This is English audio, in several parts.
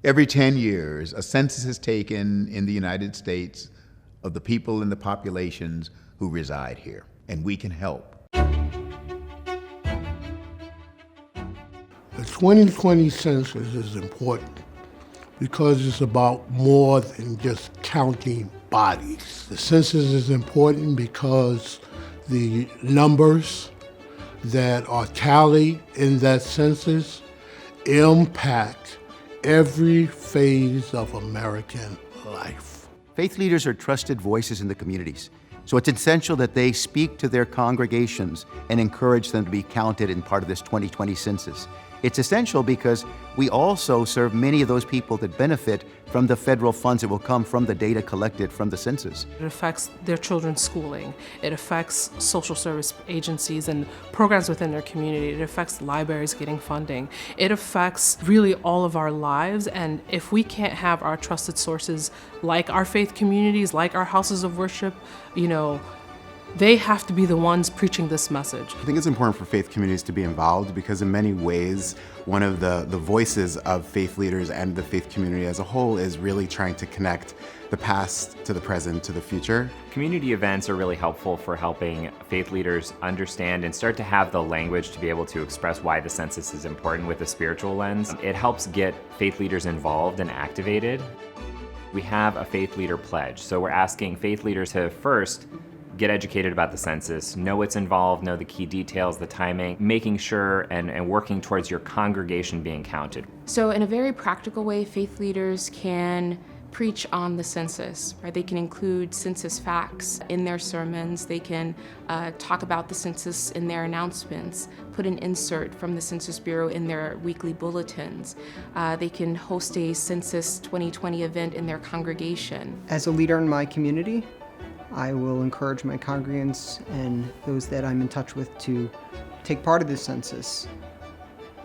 Every 10 years, a census is taken in the United States of the people and the populations who reside here, and we can help. The 2020 census is important because it's about more than just counting bodies. The census is important because the numbers that are tallied in that census impact every phase of American life. Faith leaders are trusted voices in the communities, so it's essential that they speak to their congregations and encourage them to be counted in part of this 2020 census. It's essential because we also serve many of those people that benefit from the federal funds that will come from the data collected from the census. It affects their children's schooling. It affects social service agencies and programs within their community. It affects libraries getting funding. It affects really all of our lives, and if we can't have our trusted sources like our faith communities, like our houses of worship, they have to be the ones preaching this message. I think it's important for faith communities to be involved because in many ways, one of the voices of faith leaders and the faith community as a whole is really trying to connect the past to the present to the future. Community events are really helpful for helping faith leaders understand and start to have the language to be able to express why the census is important with a spiritual lens. It helps get faith leaders involved and activated. We have a faith leader pledge, so we're asking faith leaders to first get educated about the census, know what's involved, know the key details, the timing, making sure and working towards your congregation being counted. So in a very practical way, faith leaders can preach on the census, right? They can include census facts in their sermons. They can talk about the census in their announcements, put an insert from the Census Bureau in their weekly bulletins. They can host a Census 2020 event in their congregation. As a leader in my community, I will encourage my congregants and those that I'm in touch with to take part of this census,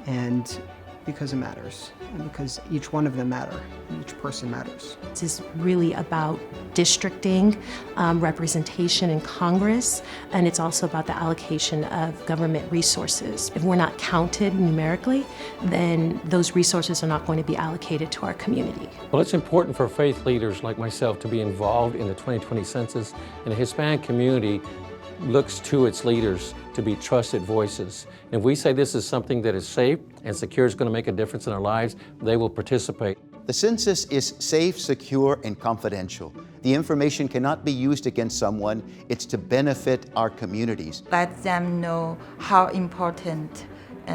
and because it matters, and because each one of them matter, and each person matters. This is really about districting, representation in Congress, and it's also about the allocation of government resources. If we're not counted numerically, then those resources are not going to be allocated to our community. Well, it's important for faith leaders like myself to be involved in the 2020 census, and the Hispanic community looks to its leaders to be trusted voices. And if we say this is something that is safe and secure, is going to make a difference in our lives, they will participate. The census is safe, secure, and confidential. The information cannot be used against someone. It's to benefit our communities. Let them know how important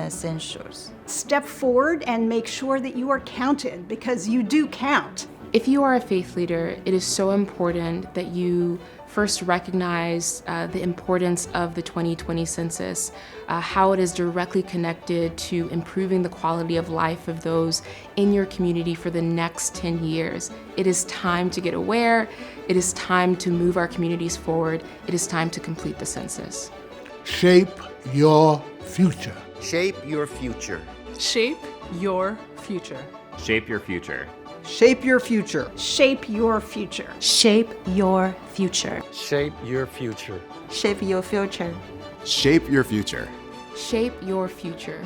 census. Step forward and make sure that you are counted, because you do count. If you are a faith leader, it is so important that you first recognize the importance of the 2020 census, how it is directly connected to improving the quality of life of those in your community for the next 10 years. It is time to get aware. It is time to move our communities forward. It is time to complete the census. Shape your future. Shape your future. Shape your future. Shape your future. Shape your future. Shape your future. Shape your future. Shape your future. Shape your future. Shape your future. Shape your future.